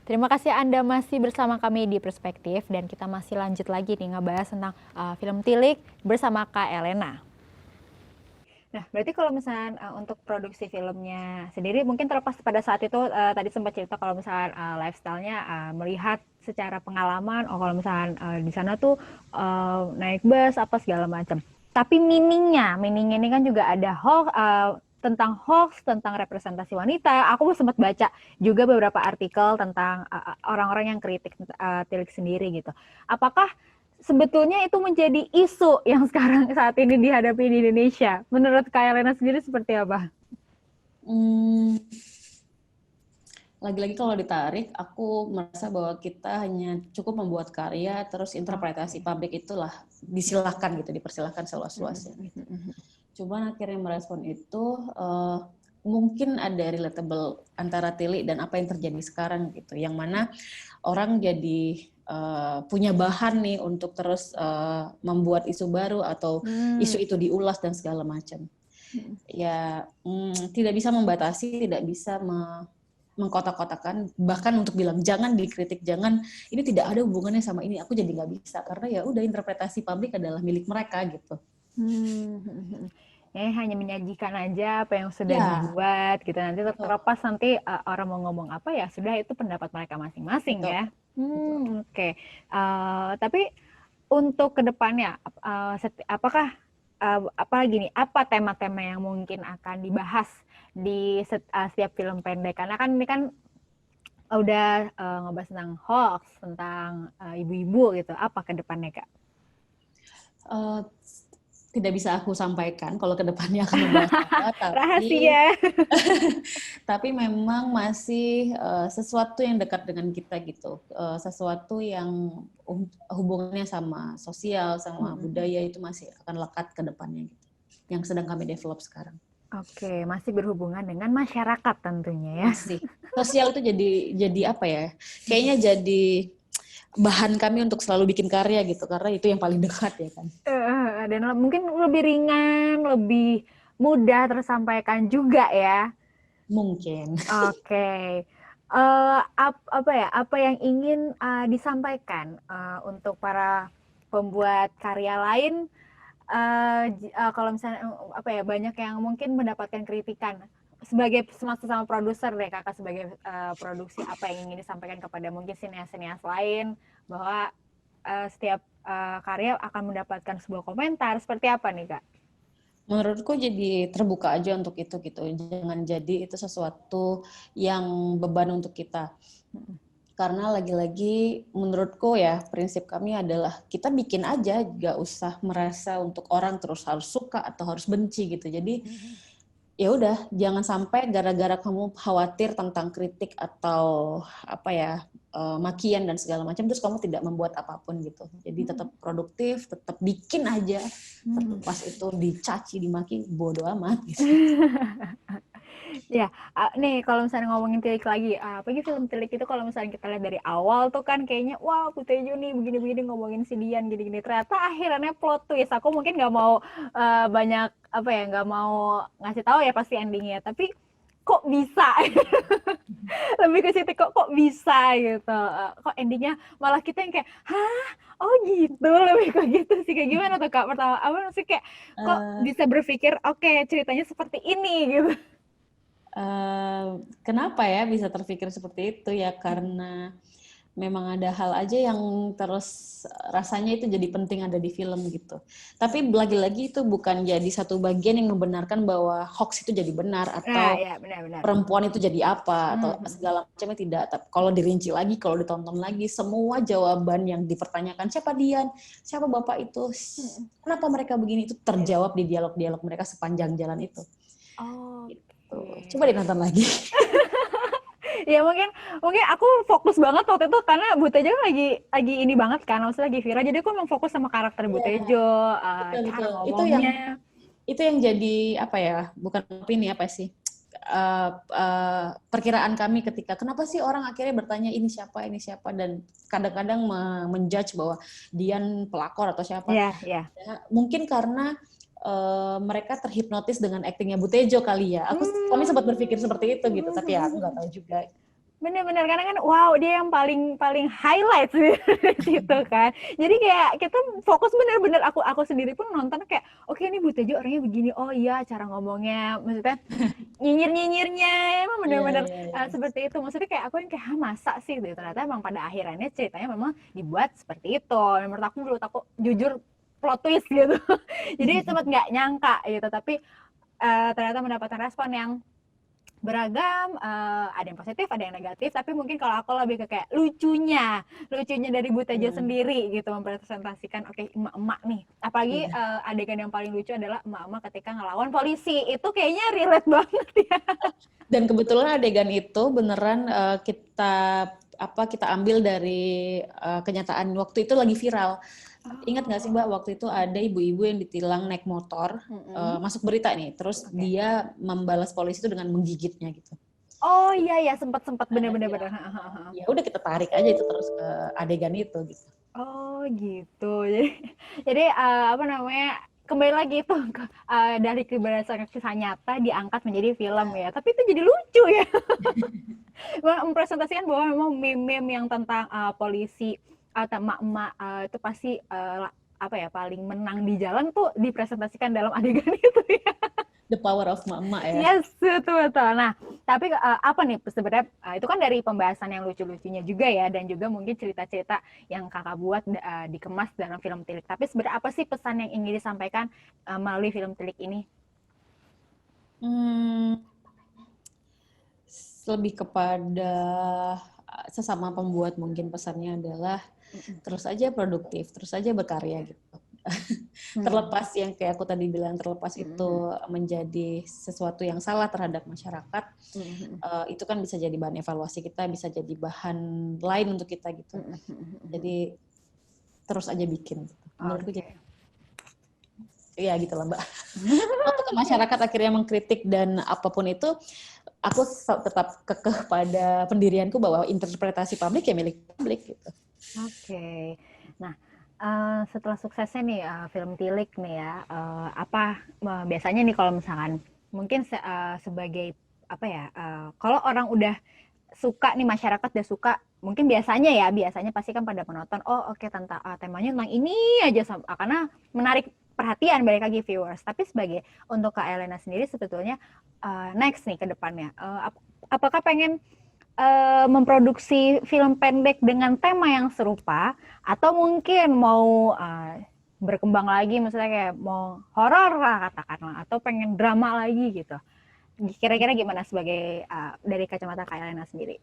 Terima kasih Anda masih bersama kami di Perspektif dan kita masih lanjut lagi nih ngebahas tentang film Tilik bersama Kak Elena. Nah, berarti kalau misalnya untuk produksi filmnya sendiri mungkin terlepas pada saat itu tadi sempat cerita kalau misalnya lifestyle-nya melihat secara pengalaman, oh kalau misalnya di sana tuh naik bus apa segala macam. Tapi meaning-nya ini kan juga ada hoax tentang representasi wanita. Aku sempat baca juga beberapa artikel tentang orang-orang yang kritik Tilik sendiri gitu. Apakah sebetulnya itu menjadi isu yang sekarang saat ini dihadapi di Indonesia? Menurut Kak Elena sendiri seperti apa? Lagi-lagi kalau ditarik, aku merasa bahwa kita hanya cukup membuat karya, terus interpretasi publik itulah disilahkan gitu, dipersilahkan seluas-luasnya. Gitu. Cuman akhirnya merespon itu mungkin ada relatable antara Tilik dan apa yang terjadi sekarang gitu, yang mana orang jadi punya bahan nih untuk terus membuat isu baru atau isu itu diulas dan segala macam. Ya tidak bisa membatasi, tidak bisa mengkotak-kotakan, bahkan untuk bilang jangan dikritik, jangan ini tidak ada hubungannya sama ini, aku jadi nggak bisa karena ya udah interpretasi publik adalah milik mereka gitu. Ya hanya menyajikan aja apa yang sudah dibuat gitu, nanti terlepas nanti orang mau ngomong apa ya sudah itu pendapat mereka masing-masing. Betul. Ya. Oke. Tapi untuk kedepannya apakah apa tema-tema yang mungkin akan dibahas di setiap film pendek, karena kan ini kan udah ngebahas tentang hoax, tentang ibu-ibu gitu, apa ke depannya Kak? Tidak bisa aku sampaikan kalau kedepannya akan membahas apa, tapi rahasia. Tapi memang masih sesuatu yang dekat dengan kita gitu, sesuatu yang hubungannya sama sosial, sama budaya itu masih akan lekat ke depannya gitu, yang sedang kami develop sekarang. Oke, masih berhubungan dengan masyarakat tentunya ya. Masih. Sosial itu jadi apa ya? Kayaknya jadi bahan kami untuk selalu bikin karya gitu, karena itu yang paling dekat ya kan. Dan mungkin lebih ringan, lebih mudah tersampaikan juga ya. Mungkin. Oke. Apa yang ingin disampaikan untuk para pembuat karya lain? Kalau misalnya banyak yang mungkin mendapatkan kritikan sebagai sesama produser deh Kakak, sebagai produksi, apa yang ingin disampaikan kepada mungkin sinias-sinias lain bahwa setiap karya akan mendapatkan sebuah komentar seperti apa nih Kak? Menurutku jadi terbuka aja untuk itu gitu, jangan jadi itu sesuatu yang beban untuk kita. Karena lagi-lagi menurutku ya prinsip kami adalah kita bikin aja, gak usah merasa untuk orang terus harus suka atau harus benci gitu. Jadi ya udah jangan sampai gara-gara kamu khawatir tentang kritik atau apa ya makian dan segala macam terus kamu tidak membuat apapun gitu. Jadi tetap produktif, tetap bikin aja. Pas itu dicaci, dimaki, bodo amat gitu. Ya, nih kalau misalnya ngomongin Tilik lagi, apalagi film Tilik itu kalau misalnya kita lihat dari awal tuh kan kayaknya wah Butejo nih begini-begini ngomongin si Dian gini-gini, ternyata akhirnya plot twist. Aku mungkin nggak mau banyak nggak mau ngasih tahu ya pasti endingnya, tapi kok bisa lebih ke situ, kok bisa gitu, kok endingnya malah kita yang kayak hah, oh gitu, lebih ke gitu sih. Kayak gimana tuh Kak pertama apa sih, kayak kok bisa berpikir oke, ceritanya seperti ini gitu. Kenapa ya bisa terpikir seperti itu ya, karena memang ada hal aja yang terus rasanya itu jadi penting ada di film gitu. Tapi lagi-lagi itu bukan jadi satu bagian yang membenarkan bahwa hoax itu jadi benar atau Ya, benar. Perempuan itu jadi apa atau segala macamnya, tidak. Tapi kalau dirinci lagi, kalau ditonton lagi, semua jawaban yang dipertanyakan siapa Dian, siapa bapak itu, kenapa mereka begini, itu terjawab di dialog-dialog mereka sepanjang jalan itu. Gitu. Coba ditonton lagi. Ya mungkin aku fokus banget waktu itu karena Butejo lagi ini banget kan, maksudnya lagi viral, jadi aku memang fokus sama karakter Butejo, cara ngomongnya. Itu yang jadi apa ya, bukan opini apa sih, perkiraan kami ketika kenapa sih orang akhirnya bertanya ini siapa, dan kadang-kadang menjudge bahwa Dian pelakor atau siapa. Ya, mungkin karena mereka terhipnotis dengan aktingnya Butejo kali ya. Kami sempat berpikir seperti itu gitu, tapi ya aku nggak tahu juga. Bener-bener, karena kan wow dia yang paling paling highlight sih di situ kan. Jadi kayak kita fokus bener-bener, aku sendiri pun nonton kayak oke ini Bu Tejo orangnya begini, oh iya cara ngomongnya, maksudnya nyinyir-nyinyirnya emang Iya, bener-bener iya, iya. seperti itu. Maksudnya kayak aku yang kayak masa sih gitu. Ternyata emang pada akhirnya ceritanya memang dibuat seperti itu. Menurut aku jujur plot twist gitu. Jadi sempat nggak nyangka gitu, tapi ternyata mendapatkan respon yang beragam, ada yang positif, ada yang negatif, tapi mungkin kalau aku lebih ke kayak lucunya dari Bu Tejo sendiri gitu, mempresentasikan oke emak-emak nih. Apalagi Iya. adegan yang paling lucu adalah emak-emak ketika ngelawan polisi. Itu kayaknya relate banget ya. Dan kebetulan adegan itu beneran kita ambil dari kenyataan waktu itu lagi viral. Ingat nggak sih Mbak, waktu itu ada ibu-ibu yang ditilang naik motor, masuk berita nih, terus dia membalas polisi itu dengan menggigitnya gitu. Oh iya ya, sempat bener-bener. Ya udah kita tarik aja itu terus ke adegan itu gitu. Oh gitu. Jadi apa namanya? Kembali lagi itu dari berdasarkan kisah nyata diangkat menjadi film ya. Tapi itu jadi lucu ya. Mempresentasikan bahwa memang meme-meme yang tentang polisi atau emak-emak itu pasti apa ya paling menang di jalan tuh dipresentasikan dalam adegan itu ya. The power of emak-emak ya. Yes, betul. Nah, tapi apa nih sebenarnya itu kan dari pembahasan yang lucu-lucunya juga ya, dan juga mungkin cerita-cerita yang kakak buat dikemas dalam film Tilik. Tapi sebenarnya apa sih pesan yang ingin disampaikan melalui film Tilik ini? Lebih kepada sesama pembuat mungkin pesannya adalah terus aja produktif, terus aja berkarya gitu. Terlepas yang kayak aku tadi bilang, terlepas itu menjadi sesuatu yang salah terhadap masyarakat, itu kan bisa jadi bahan evaluasi kita, bisa jadi bahan lain untuk kita gitu. Jadi terus aja bikin. Menurutku jadi ya gitu lah Mbak. Untuk masyarakat akhirnya mengkritik dan apapun itu, aku tetap kekeh pada pendirianku bahwa interpretasi publik ya milik publik gitu. Oke. Nah, setelah suksesnya nih film Tilik nih ya, apa biasanya nih kalau misalkan mungkin sebagai apa ya, kalau orang udah suka nih, masyarakat udah suka, mungkin biasanya pasti kan pada penonton, oh oke tentang temanya tentang ini aja, karena menarik perhatian balik lagi viewers. Tapi sebagai untuk Kak Elena sendiri sebetulnya next nih ke depannya, apakah pengen memproduksi film pendek dengan tema yang serupa, atau mungkin mau berkembang lagi, misalnya kayak mau horor lah katakanlah, atau pengen drama lagi gitu. Kira-kira gimana sebagai dari kacamata Kak Elena sendiri?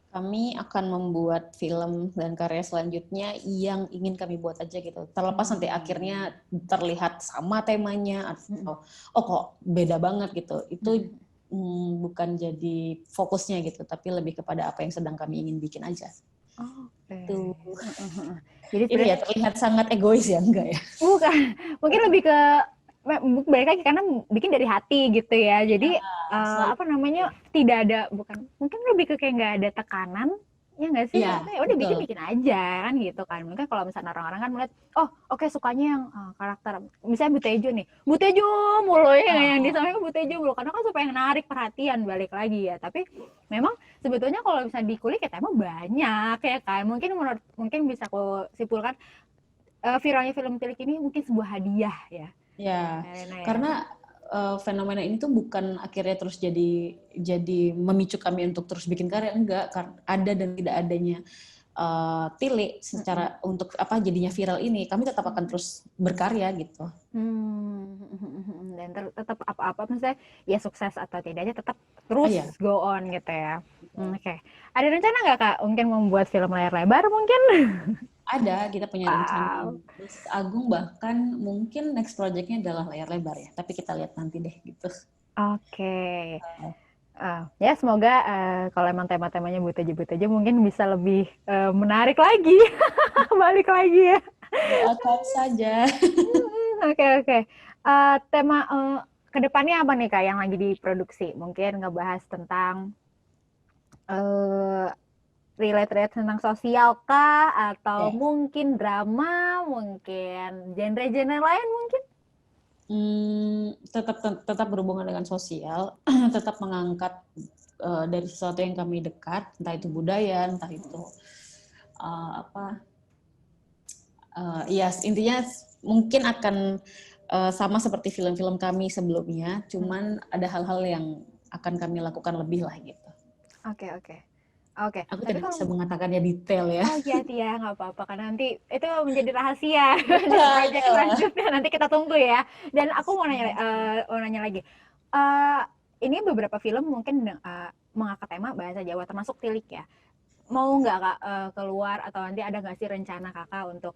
Kami akan membuat film dan karya selanjutnya yang ingin kami buat aja gitu. Terlepas nanti akhirnya terlihat sama temanya atau kok beda banget gitu. Itu bukan jadi fokusnya gitu, tapi lebih kepada apa yang sedang kami ingin bikin aja. Tuh. Jadi Ini ya terlihat sangat egois ya, enggak ya? bukan, mungkin lebih ke balik lagi karena bikin dari hati gitu ya. Jadi apa namanya, tidak ada, bukan, mungkin lebih ke kayak nggak ada tekanan, ya nggak sih? Iya, Maksudnya udah bikin aja kan gitu kan. Mungkin kalau misalnya orang-orang kan melihat, oh oke sukanya yang karakter, misalnya Bu Tejo nih, Bu Tejo mulu ya, yang disampaikan Bu Tejo mulu, karena kan supaya menarik perhatian balik lagi ya. Tapi memang sebetulnya kalau misalnya dikulik ya emang banyak ya kan. Mungkin bisa aku simpulkan viralnya film Tilik ini mungkin sebuah hadiah ya. Ya, Elena, ya. karena fenomena ini tuh bukan akhirnya terus jadi memicu kami untuk terus bikin karya, enggak. Ada dan tidak adanya Tilik secara untuk apa jadinya viral ini, kami tetap akan terus berkarya gitu. Dan tetap apa-apa misalnya ya sukses atau tidaknya tetap terus go on gitu ya. Oke. Ada rencana nggak Kak mungkin membuat film layar lebar mungkin? Ada, kita punya rencana. Terus Agung bahkan mungkin next project-nya adalah layar lebar ya, tapi kita lihat nanti deh gitu. Oke. Ya semoga kalau emang tema-temanya buta-buta mungkin bisa lebih menarik lagi. Balik lagi ya. Doakan saja. Oke. Tema kedepannya apa nih Kak yang lagi diproduksi? Mungkin ngebahas tentang relate tentang sosial kah, atau mungkin drama, mungkin genre-genre lain mungkin? Tetap berhubungan dengan sosial, tetap mengangkat dari sesuatu yang kami dekat, entah itu budaya, entah itu ya intinya mungkin akan sama seperti film-film kami sebelumnya, cuman ada hal-hal yang akan kami lakukan lebih lah gitu. Oke. Aku Tapi tidak kalau bisa mengatakannya detail ya. oh iya Tia, nggak apa-apa karena nanti itu menjadi rahasia di proyek selanjutnya, nanti kita tunggu ya. Dan aku mau nanya lagi, ini beberapa film mungkin mengangkat tema bahasa Jawa termasuk Tilik ya. Mau nggak Kak keluar atau nanti ada nggak sih rencana Kakak untuk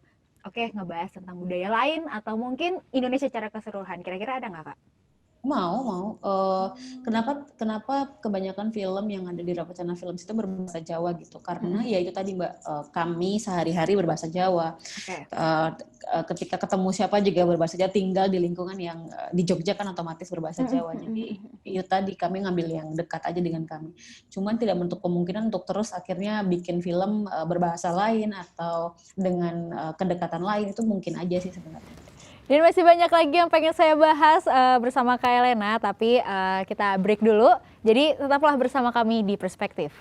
ngebahas tentang budaya lain atau mungkin Indonesia secara keseluruhan? Kira-kira ada nggak Kak? Mau. Kenapa kebanyakan film yang ada di Rapacana Films itu berbahasa Jawa gitu? Karena ya itu tadi Mbak, kami sehari-hari berbahasa Jawa. Ketika ketemu siapa juga berbahasa Jawa, tinggal di lingkungan yang di Jogja kan otomatis berbahasa Jawa. Jadi itu tadi kami ngambil yang dekat aja dengan kami. Cuman tidak menutup kemungkinan untuk terus akhirnya bikin film berbahasa lain atau dengan kedekatan lain, itu mungkin aja sih sebenarnya. Dan masih banyak lagi yang pengen saya bahas bersama Kak Elena, tapi kita break dulu. Jadi tetaplah bersama kami di Perspektif.